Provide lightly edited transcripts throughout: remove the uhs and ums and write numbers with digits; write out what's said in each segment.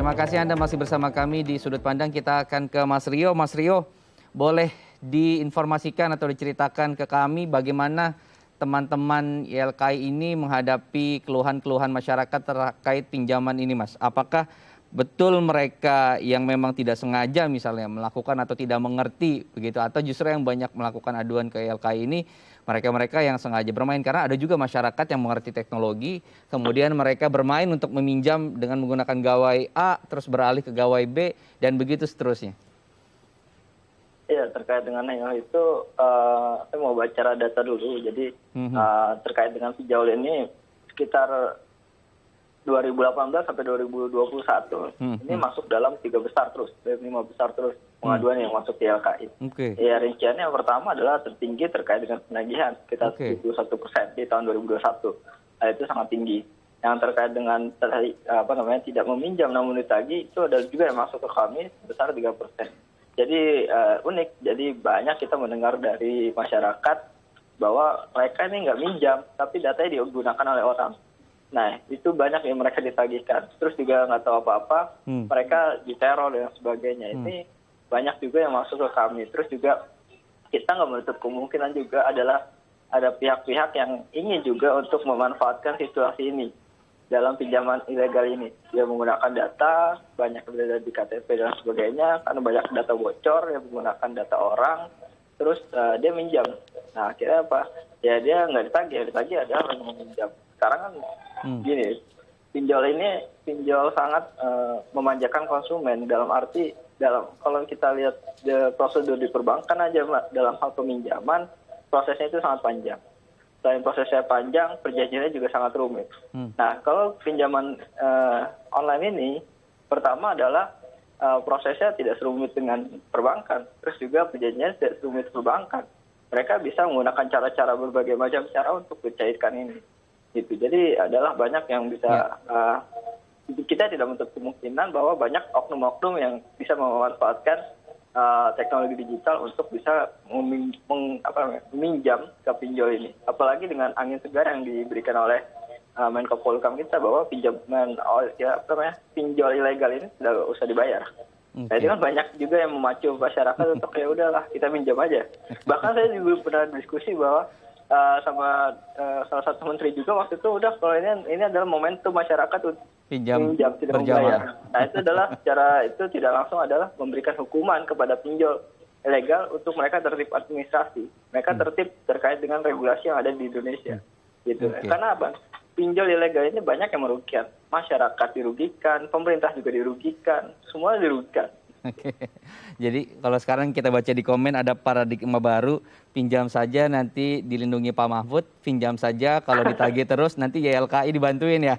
Terima kasih Anda masih bersama kami di Sudut Pandang. Kita akan ke Mas Rio. Mas Rio, boleh diinformasikan atau diceritakan ke kami bagaimana teman-teman YLKI ini menghadapi keluhan-keluhan masyarakat terkait pinjaman ini, Mas? Apakah betul mereka yang memang tidak sengaja misalnya melakukan atau tidak mengerti begitu, atau justru yang banyak melakukan aduan ke YLKI ini mereka-mereka yang sengaja bermain? Karena ada juga masyarakat yang mengerti teknologi, kemudian mereka bermain untuk meminjam dengan menggunakan gawai A, terus beralih ke gawai B, dan begitu seterusnya. Iya, terkait dengan hal itu, saya mau baca data dulu. Jadi terkait dengan pinjol ini sekitar 2018 sampai 2021 ini masuk dalam 3 besar terus, 5 besar terus pengaduan yang masuk ke YLKI. Ya, rinciannya yang pertama adalah tertinggi terkait dengan penagihan sekitar 71% di tahun 2021. Nah, itu sangat tinggi. Yang terkait dengan tidak meminjam namun ditagih, itu ada juga yang masuk ke kami sebesar 3%. Jadi unik, jadi banyak kita mendengar dari masyarakat bahwa mereka ini nggak minjam, tapi datanya digunakan oleh orang. Nah, itu banyak yang mereka ditagihkan. Terus juga nggak tahu apa-apa, mereka diteror dan sebagainya. Ini banyak juga yang masuk ke kami. Terus juga kita nggak menutup kemungkinan juga adalah ada pihak-pihak yang ingin juga untuk memanfaatkan situasi ini dalam pinjaman ilegal ini. Dia menggunakan data, banyak berada di KTP dan sebagainya, karena banyak data bocor, yang menggunakan data orang, terus dia minjam. Nah, akhirnya apa? Ya dia nggak ditagih adalah yang meminjam. Sekarang kan gini, pinjol sangat memanjakan konsumen, dalam arti, kalau kita lihat prosedur di perbankan aja, dalam hal peminjaman, prosesnya itu sangat panjang. Selain prosesnya panjang, perjanjiannya juga sangat rumit. Nah, kalau pinjaman online ini, pertama adalah prosesnya tidak serumit dengan perbankan. Terus juga perjanjiannya tidak serumit perbankan. Mereka bisa menggunakan cara-cara berbagai macam cara untuk mencairkan ini. Gitu. Jadi adalah banyak yang bisa, kita tidak menutup kemungkinan bahwa banyak oknum-oknum yang bisa memanfaatkan teknologi digital untuk bisa meminjam ke pinjol ini. Apalagi dengan angin segar yang diberikan oleh Menko Polhukam kita bahwa pinjol ilegal ini tidak usah dibayar. Nah, itu kan banyak juga yang memacu masyarakat untuk ya udahlah kita minjam aja. Bahkan saya juga pernah diskusi bahwa sama salah satu menteri juga waktu itu, udah kalau ini adalah momentum masyarakat untuk pinjam tidak membayar. Nah, itu adalah secara itu tidak langsung adalah memberikan hukuman kepada pinjol ilegal untuk mereka tertib administrasi. Mereka tertib terkait dengan regulasi yang ada di Indonesia. Gitu. Karena apa? Pinjol ilegal ini banyak yang merugikan. Masyarakat dirugikan, pemerintah juga dirugikan, semua dirugikan. Jadi kalau sekarang kita baca di komen ada paradigma baru, pinjam saja nanti dilindungi Pak Mahfud, pinjam saja kalau ditagih terus nanti YLKI dibantuin ya.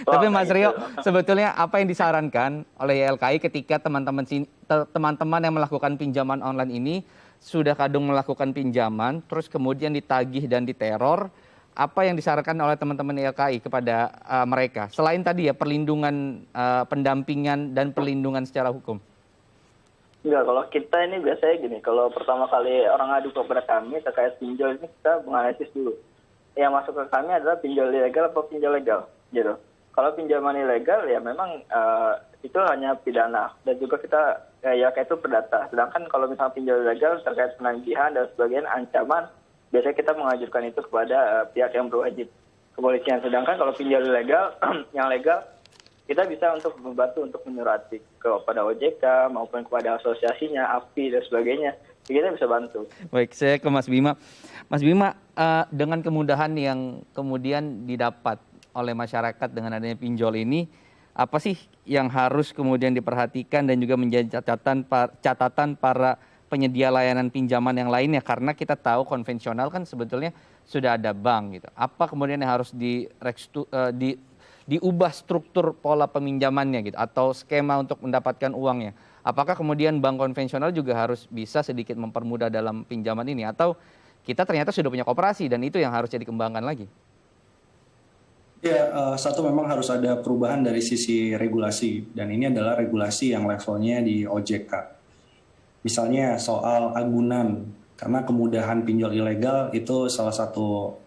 Tapi Mas Rio, sebetulnya apa yang disarankan oleh YLKI ketika teman-teman yang melakukan pinjaman online ini sudah kadung melakukan pinjaman, terus kemudian ditagih dan diteror, apa yang disarankan oleh teman-teman YLKI kepada mereka? Selain tadi ya perlindungan, pendampingan dan perlindungan secara hukum. Enggak, kalau kita ini biasanya gini, kalau pertama kali orang ngadu kepada kami terkait pinjol ini kita menganalisis dulu. Yang masuk ke kami adalah pinjol ilegal atau pinjol legal, gitu. Kalau pinjaman ilegal ya memang itu hanya pidana dan juga kita YLKI itu perdata. Sedangkan kalau misalnya pinjol ilegal terkait penagihan dan sebagainya ancaman, biasanya kita mengajukan itu kepada pihak yang berwajib, kepolisian. Sedangkan kalau pinjol ilegal, yang legal, kita bisa untuk membantu untuk menyurati kepada OJK maupun kepada asosiasinya, API dan sebagainya. Kita bisa bantu. Baik, saya ke Mas Bima. Mas Bima, dengan kemudahan yang kemudian didapat oleh masyarakat dengan adanya pinjol ini, apa sih yang harus kemudian diperhatikan dan juga menjadi catatan para penyedia layanan pinjaman yang lainnya? Karena kita tahu konvensional kan sebetulnya sudah ada bank gitu. Apa kemudian yang harus diubah struktur pola peminjamannya gitu, atau skema untuk mendapatkan uangnya? Apakah kemudian bank konvensional juga harus bisa sedikit mempermudah dalam pinjaman ini, atau kita ternyata sudah punya koperasi dan itu yang harusnya dikembangkan lagi? Ya, satu memang harus ada perubahan dari sisi regulasi, dan ini adalah regulasi yang levelnya di OJK. Misalnya soal agunan, karena kemudahan pinjol ilegal itu salah satu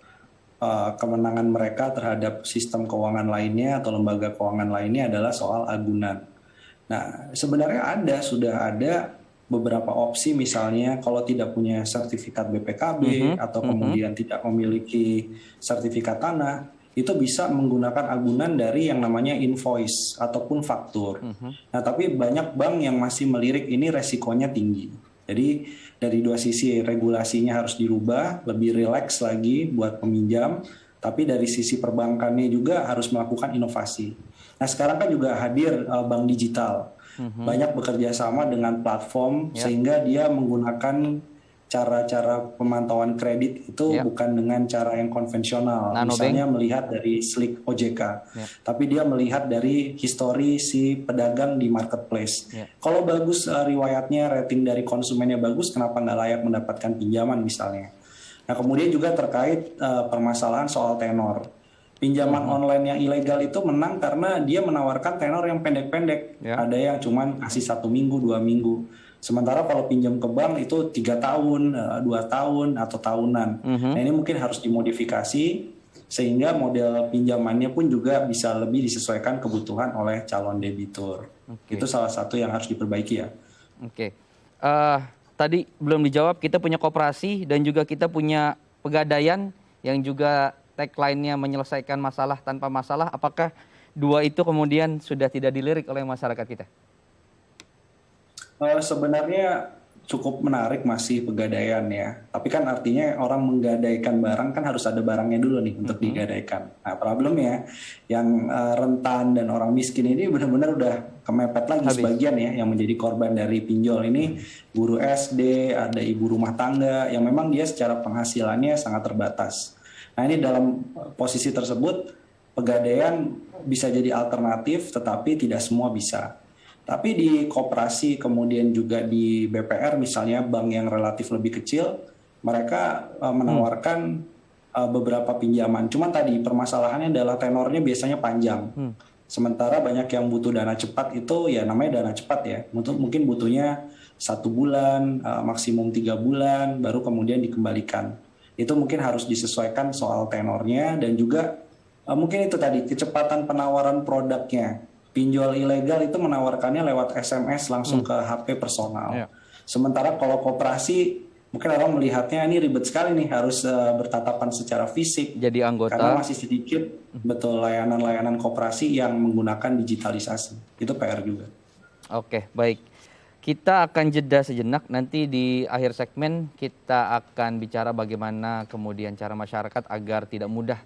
kemenangan mereka terhadap sistem keuangan lainnya atau lembaga keuangan lainnya adalah soal agunan. Nah, sebenarnya sudah ada beberapa opsi, misalnya kalau tidak punya sertifikat BPKB atau kemudian tidak memiliki sertifikat tanah, itu bisa menggunakan agunan dari yang namanya invoice ataupun faktur. Nah, tapi banyak bank yang masih melirik ini resikonya tinggi. Jadi dari dua sisi, regulasinya harus dirubah, lebih rileks lagi buat peminjam, tapi dari sisi perbankannya juga harus melakukan inovasi. Nah, sekarang kan juga hadir bank digital. Banyak bekerja sama dengan platform sehingga dia menggunakan cara-cara pemantauan kredit itu bukan dengan cara yang konvensional. Misalnya melihat dari slick OJK, tapi dia melihat dari histori si pedagang di marketplace. Kalau bagus riwayatnya, rating dari konsumennya bagus, kenapa nggak layak mendapatkan pinjaman misalnya. Nah, kemudian juga terkait permasalahan soal tenor. Pinjaman online yang ilegal itu menang karena dia menawarkan tenor yang pendek-pendek. Ada yang cuman kasih 1 minggu, 2 minggu. Sementara kalau pinjam ke bank itu 3 tahun, 2 tahun, atau tahunan. Nah, ini mungkin harus dimodifikasi sehingga model pinjamannya pun juga bisa lebih disesuaikan kebutuhan oleh calon debitur. Itu salah satu yang harus diperbaiki ya. Tadi belum dijawab, kita punya koperasi dan juga kita punya pegadaian yang juga tagline-nya menyelesaikan masalah tanpa masalah. Apakah dua itu kemudian sudah tidak dilirik oleh masyarakat kita? Sebenarnya cukup menarik masih pegadaian ya. Tapi kan artinya orang menggadaikan barang kan harus ada barangnya dulu nih untuk digadaikan. Nah, problemnya yang rentan dan orang miskin ini benar-benar udah kemepet lagi sebagian ya, yang menjadi korban dari pinjol ini guru SD, ada ibu rumah tangga yang memang dia secara penghasilannya sangat terbatas. Nah, ini dalam posisi tersebut pegadaian bisa jadi alternatif, tetapi tidak semua bisa. Tapi di koperasi kemudian juga di BPR misalnya, bank yang relatif lebih kecil, mereka menawarkan beberapa pinjaman. Cuman tadi permasalahannya adalah tenornya biasanya panjang. Sementara banyak yang butuh dana cepat itu ya namanya dana cepat ya. Mungkin butuhnya 1 bulan, maksimum 3 bulan, baru kemudian dikembalikan. Itu mungkin harus disesuaikan soal tenornya dan juga mungkin itu tadi kecepatan penawaran produknya. Pinjol ilegal itu menawarkannya lewat SMS langsung ke HP personal. Sementara kalau koperasi mungkin orang melihatnya ini ribet sekali nih, harus bertatapan secara fisik. Jadi anggota. Karena masih sedikit betul layanan-layanan koperasi yang menggunakan digitalisasi. Itu PR juga. Oke, baik. Kita akan jeda sejenak, nanti di akhir segmen kita akan bicara bagaimana kemudian cara masyarakat agar tidak mudah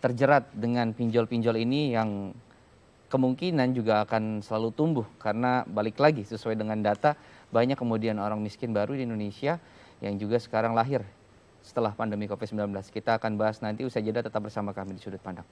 terjerat dengan pinjol-pinjol ini yang kemungkinan juga akan selalu tumbuh. Karena balik lagi sesuai dengan data, banyak kemudian orang miskin baru di Indonesia yang juga sekarang lahir setelah pandemi COVID-19. Kita akan bahas nanti usai jeda, tetap bersama kami di Sudut Pandang.